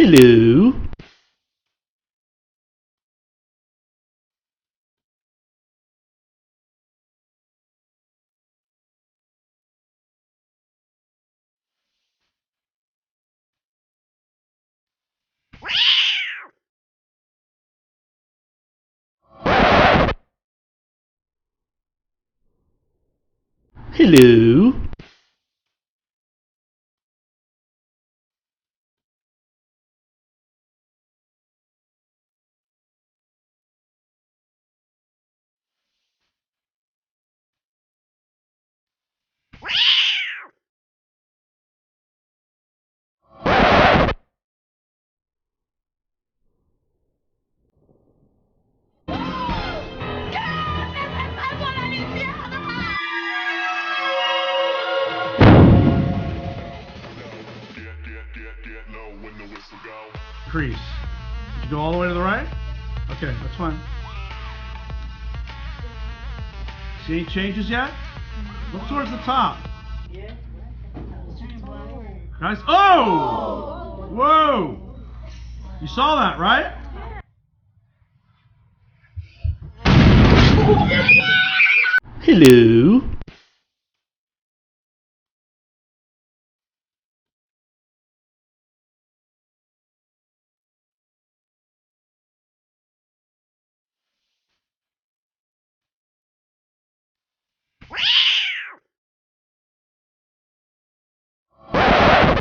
Hello. Hello. Increase. Did you go all the way to the right? Okay, that's fine. See any changes yet? Look towards the top. Guys, oh! Whoa! You saw that, right? Hello.